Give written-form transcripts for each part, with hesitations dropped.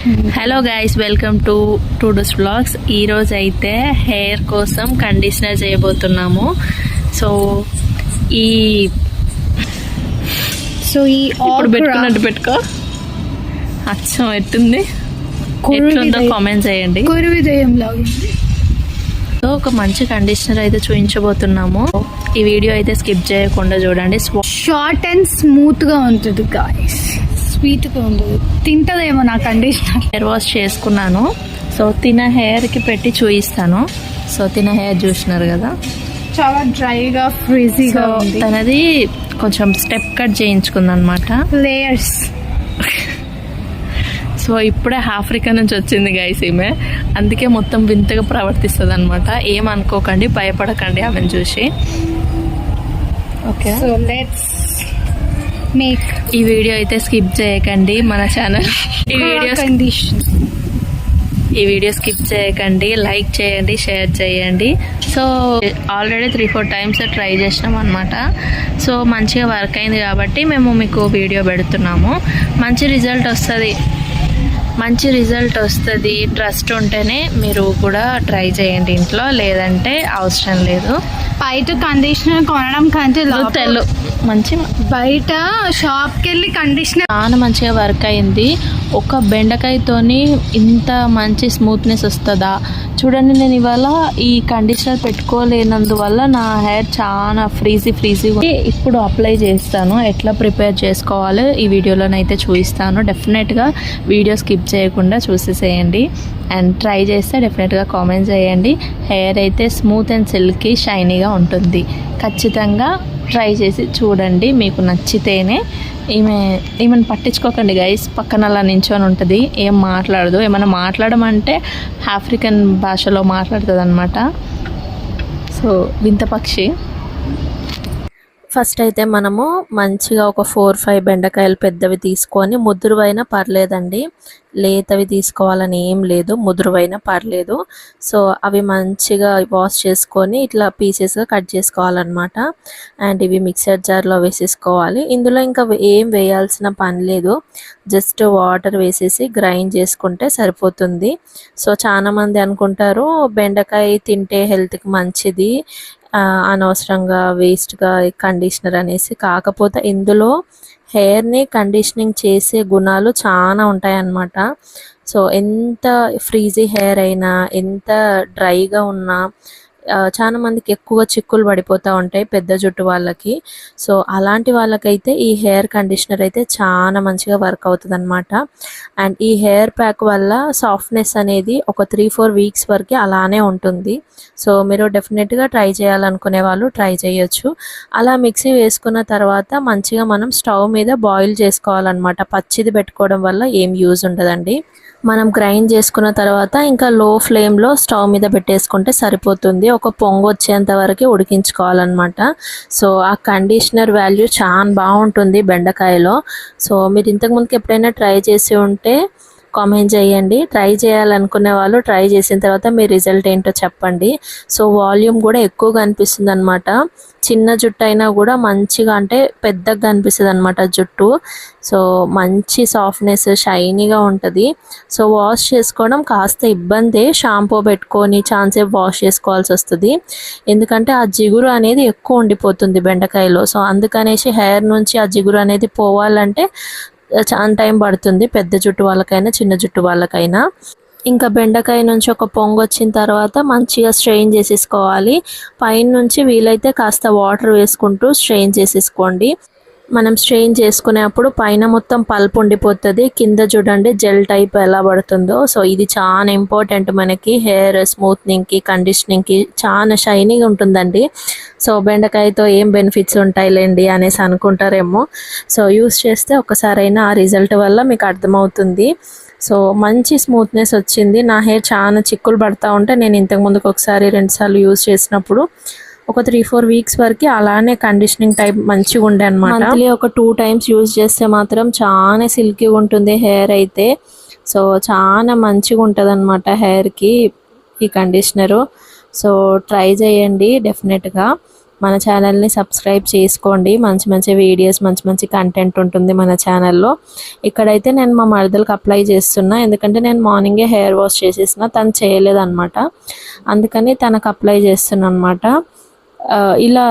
Hello guys, welcome to టూడూస్ vlogs. ఈరోజు అయితే హెయిర్ కోసం కండిషనర్ చేయబోతున్నాము. సో ఇప్పుడు పెట్టుకున్నట్టు పెట్టుకో. అచ్చం ఎట్టుంది, ఎట్లుందో కామెంట్ చేయండి. సో ఒక మంచి కండిషనర్ అయితే చూపించబోతున్నాము. ఈ వీడియో అయితే స్కిప్ చేయకుండా చూడండి. షార్ట్ అండ్ స్మూత్ గా ఉంటుంది గాయ్స్, స్వీట్గా ఉండదు. తింటదేమో నా కండిషనర్. హెయిర్ వాష్ చేసుకున్నాను. సో తిన హెయిర్కి పెట్టి చూపిస్తాను. సో తిన హెయిర్ చూసినారు కదా, చాలా డ్రైగా ఫ్రీజీగా ఉంది. తనది కొంచెం స్టెప్ కట్ చేయించుకుంది అనమాట, లేయర్స్. సో ఇప్పుడే ఆఫ్రికా నుంచి వచ్చింది గైస్ ఈమె, అందుకే మొత్తం వింతగా ప్రవర్తిస్తుంది అనమాట. ఏమనుకోకండి, భయపడకండి ఆమెను చూసి. Okay, so let's make. ఈ వీడియో అయితే స్కిప్ చేయకండి. మన ఛానల్ ఈ వీడియో స్కిప్ చేయకండి, లైక్ చేయండి, షేర్ చేయండి. సో ఆల్రెడీ 3-4 టైమ్స్ ట్రై చేసినాం అనమాట. సో మంచిగా వర్క్ అయింది కాబట్టి మేము మీకు వీడియో పెడుతున్నాము. మంచి రిజల్ట్ వస్తుంది. ట్రస్ట్ ఉంటేనే మీరు కూడా ట్రై చేయండి ఇంట్లో, లేదంటే అవసరం లేదు. బయట కండిషనర్ కొనడం కంటే మంచి బయట షాప్కి వెళ్ళి కండిషనర్ చాలా మంచిగా వర్క్ అయింది. ఒక బెండకాయతోని ఇంత మంచి స్మూత్నెస్ వస్తుందా చూడండి. నేను ఇవాళ ఈ కండిషనర్ పెట్టుకోలేనందువల్ల నా హెయిర్ చాలా ఫ్రీజీగా. ఇప్పుడు అప్లై చేస్తాను. ఎట్లా ప్రిపేర్ చేసుకోవాలో ఈ వీడియోలోనైతే చూపిస్తాను. డెఫినెట్గా వీడియో స్కిప్ చేయకుండా చూసేసేయండి. అండ్ ట్రై చేస్తే డెఫినెట్గా కామెంట్ చేయండి. హెయిర్ అయితే స్మూత్ అండ్ సిల్కీ షైనీగా ఉంటుంది. ఖచ్చితంగా ట్రై చేసి చూడండి, మీకు నచ్చితేనే. ఈమెను పట్టించుకోకండి గైస్, పక్కన అలా నించొని ఉంటుంది, ఏం మాట్లాడదు. ఏమైనా మాట్లాడమంటే ఆఫ్రికన్ భాషలో మాట్లాడుతుంది అనమాట. సో వింత పక్షి. ఫస్ట్ అయితే మనము మంచిగా ఒక 4-5 బెండకాయలు పెద్దవి తీసుకొని, ముదురువైనా పర్లేదండి, లేతవి తీసుకోవాలని ఏం లేదు, ముదురువైనా పర్లేదు. సో అవి మంచిగా వాష్ చేసుకొని ఇట్లా పీసెస్గా కట్ చేసుకోవాలన్నమాట. అండ్ ఇవి మిక్సర్ జార్లో వేసేసుకోవాలి. ఇందులో ఇంకా ఏం వేయాల్సిన పని లేదు, జస్ట్ వాటర్ వేసేసి గ్రైండ్ చేసుకుంటే సరిపోతుంది. సో చాలామంది అనుకుంటారు బెండకాయ తింటే హెల్త్కి మంచిది, అనవసరంగా వేస్ట్గా కండిషనర్ అనేసి. కాకపోతే ఇందులో హెయిర్ని కండిషనింగ్ చేసే గుణాలు చాలా ఉంటాయన్నమాట. సో ఎంత ఫ్రీజీ హెయిర్ అయినా, ఎంత డ్రైగా ఉన్నా, చాలా మందికి ఎక్కువ చిక్కులు పడిపోతూ ఉంటాయి పెద్ద జుట్టు వాళ్ళకి. సో అలాంటి వాళ్ళకైతే ఈ హెయిర్ కండిషనర్ అయితే చాలా మంచిగా వర్క్ అవుతుంది అనమాట. అండ్ ఈ హెయిర్ ప్యాక్ వల్ల సాఫ్ట్నెస్ అనేది ఒక 3-4 వీక్స్ వరకు అలానే ఉంటుంది. సో మీరు డెఫినెట్గా ట్రై చేయాలనుకునే వాళ్ళు ట్రై చేయొచ్చు. అలా మిక్సీ వేసుకున్న తర్వాత మంచిగా మనం స్టవ్ మీద బాయిల్ చేసుకోవాలన్నమాట. పచ్చిది పెట్టుకోవడం వల్ల ఏం యూజ్ ఉండదండి. మనం గ్రైండ్ చేసుకున్న తర్వాత ఇంకా లో ఫ్లేమ్లో స్టవ్ మీద పెట్టేసుకుంటే సరిపోతుంది. ఒక పొంగు వచ్చేంత వరకు ఉడికించుకోవాలన్నమాట. సో ఆ కండిషనర్ వాల్యూ చాలా బాగుంటుంది బెండకాయలో. సో మీరు ఇంతకుముందుకు ఎప్పుడైనా ట్రై చేసి ఉంటే కామెంట్ చేయండి. ట్రై చేయాలనుకునే వాళ్ళు ట్రై చేసిన తర్వాత మీ రిజల్ట్ ఏంటో చెప్పండి. సో వాల్యూమ్ కూడా ఎక్కువగా అనిపిస్తుంది అనమాట. చిన్న జుట్టు అయినా కూడా మంచిగా, అంటే పెద్దగా అనిపిస్తుంది అనమాట జుట్టు. సో మంచి సాఫ్ట్నెస్, షైనీగా ఉంటుంది. సో వాష్ చేసుకోవడం కాస్త ఇబ్బందే, షాంపూ పెట్టుకొని చాలాసేపు వాష్ చేసుకోవాల్సి వస్తుంది. ఎందుకంటే ఆ జిగురు అనేది ఎక్కువ ఉండిపోతుంది బెండకాయలో. సో అందుకనేసి హెయిర్ నుంచి ఆ జిగురు అనేది పోవాలంటే చాలా టైం పడుతుంది, పెద్ద జుట్టు వాళ్ళకైనా చిన్న జుట్టు వాళ్ళకైనా. ఇంకా బెండకాయ నుంచి ఒక పొంగు వచ్చిన తర్వాత మంచిగా స్ట్రెయిన్ చేసేసుకోవాలి. పైన నుంచి వీలైతే కాస్త వాటర్ వేసుకుంటూ స్ట్రెయిన్ చేసేసుకోండి. మనం స్ట్రెయిన్ చేసుకునేప్పుడు పైన మొత్తం పల్ప్ ఉండిపోతుంది, కింద చూడండి జెల్ టైప్ ఎలా పడుతుందో. సో ఇది చాలా ఇంపార్టెంట్ మనకి హెయిర్ స్మూత్నింగ్కి, కండిషనింగ్కి. చాలా షైనీగా ఉంటుందండి. సో బెండకాయతో ఏం బెనిఫిట్స్ ఉంటాయిలేండి అనేసి అనుకుంటారేమో. సో యూస్ చేస్తే ఒకసారైనా ఆ రిజల్ట్ వల్ల మీకు అర్థమవుతుంది. సో మంచి స్మూత్నెస్ వచ్చింది. నా హెయిర్ చాలా చిక్కులు పడతా ఉంటే నేను ఇంతకుముందుకు ఒకసారి 2 సార్లు యూజ్ చేసినప్పుడు ఒక 3-4 వీక్స్ వరకు అలానే కండిషనింగ్ టైప్ మంచిగా ఉండే అనమాట. మంత్లీ ఒక 2 టైమ్స్ యూజ్ చేస్తే మాత్రం చాలా సిల్కీగా ఉంటుంది హెయిర్ అయితే. సో చాలా మంచిగా ఉంటుంది అనమాట హెయిర్కి ఈ కండిషనరు. సో ట్రై చేయండి డెఫినెట్గా. మన ఛానల్ని సబ్స్క్రైబ్ చేసుకోండి. మంచి మంచి వీడియోస్, మంచి మంచి కంటెంట్ ఉంటుంది మన ఛానల్లో. ఇక్కడైతే నేను మా మరదలకు అప్లై చేస్తున్నా, ఎందుకంటే నేను మార్నింగే హెయిర్ వాష్ చేసేసిన, తను చేయలేదన్నమాట. అందుకని తనకు అప్లై చేస్తున్నా అనమాట. ఇలా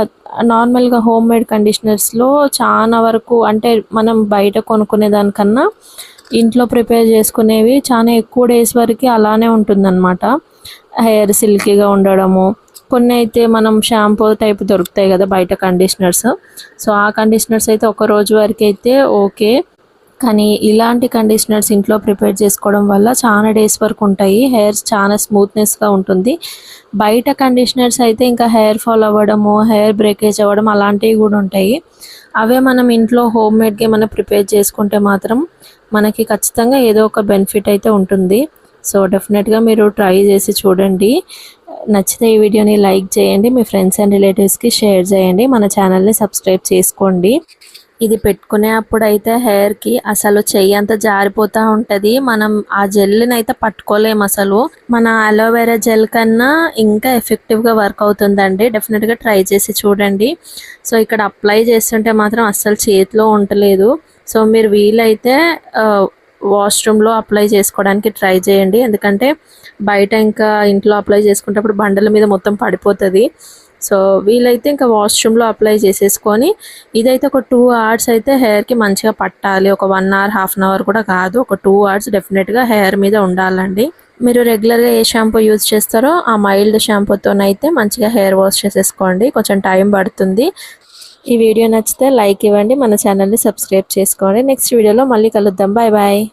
నార్మల్గా హోమ్ మేడ్ కండిషనర్స్లో చాలా వరకు అంటే మనం బయట కొనుక్కునే దానికన్నా ఇంట్లో ప్రిపేర్ చేసుకునేవి చాలా ఎక్కువ డేస్ వరకు అలానే ఉంటుందన్నమాట. హెయిర్ సిల్కీగా ఉండడము. కొన్ని అయితే మనం షాంపూ టైప్ దొరుకుతాయి కదా బయట కండిషనర్స్, సో ఆ కండిషనర్స్ అయితే ఒక రోజు వరకు అయితే ఓకే, కానీ ఇలాంటి కండిషనర్స్ ఇంట్లో ప్రిపేర్ చేసుకోవడం వల్ల చాలా డేస్ వరకు ఉంటాయి. హెయిర్స్ చాలా స్మూత్నెస్గా ఉంటుంది. బయట కండిషనర్స్ అయితే ఇంకా హెయిర్ ఫాల్ అవ్వడము, హెయిర్ బ్రేకేజ్ అవ్వడం అలాంటివి కూడా ఉంటాయి. అవే మనం ఇంట్లో హోమ్ మేడ్గా మనం ప్రిపేర్ చేసుకుంటే మాత్రం మనకి ఖచ్చితంగా ఏదో ఒక బెనిఫిట్ అయితే ఉంటుంది. సో డెఫినెట్గా మీరు ట్రై చేసి చూడండి. నచ్చితే ఈ వీడియోని లైక్ చేయండి, మీ ఫ్రెండ్స్ అండ్ రిలేటివ్స్కి షేర్ చేయండి, మన ఛానల్ని సబ్స్క్రైబ్ చేసుకోండి. ఇది పెట్టుకునే అప్పుడు అయితే హెయిర్కి అసలు చెయ్యి అంతా జారిపోతూ ఉంటుంది. మనం ఆ జెల్ని అయితే పట్టుకోలేము అసలు. మన అలోవెరా జెల్ కన్నా ఇంకా ఎఫెక్టివ్గా వర్క్ అవుతుందండి. డెఫినెట్గా ట్రై చేసి చూడండి. సో ఇక్కడ అప్లై చేస్తుంటే మాత్రం అస్సలు చేతిలో ఉండలేదు. సో మీరు వీలైతే వాష్రూమ్లో అప్లై చేసుకోవడానికి ట్రై చేయండి, ఎందుకంటే బయట ఇంకా ఇంట్లో అప్లై చేసుకునేటప్పుడు బండల మీద మొత్తం పడిపోతుంది. సో వీలైతే ఇంకా వాష్రూమ్లో అప్లై చేసేసుకొని, ఇదైతే ఒక 2 hours అయితే హెయిర్కి మంచిగా పట్టాలి. ఒక 1 hour, ½ hour కూడా కాదు, ఒక 2 hours డెఫినెట్గా హెయిర్ మీద ఉండాలండి. మీరు రెగ్యులర్గా ఏ షాంపూ యూజ్ చేస్తారో ఆ మైల్డ్ షాంపూతోనైతే మంచిగా హెయిర్ వాష్ చేసేసుకోండి. కొంచెం టైం పడుతుంది. ఈ వీడియో నచ్చితే లైక్ ఇవ్వండి, మన ఛానల్ని సబ్స్క్రైబ్ చేసుకోండి. నెక్స్ట్ వీడియోలో మళ్ళీ కలుద్దాం. Bye bye.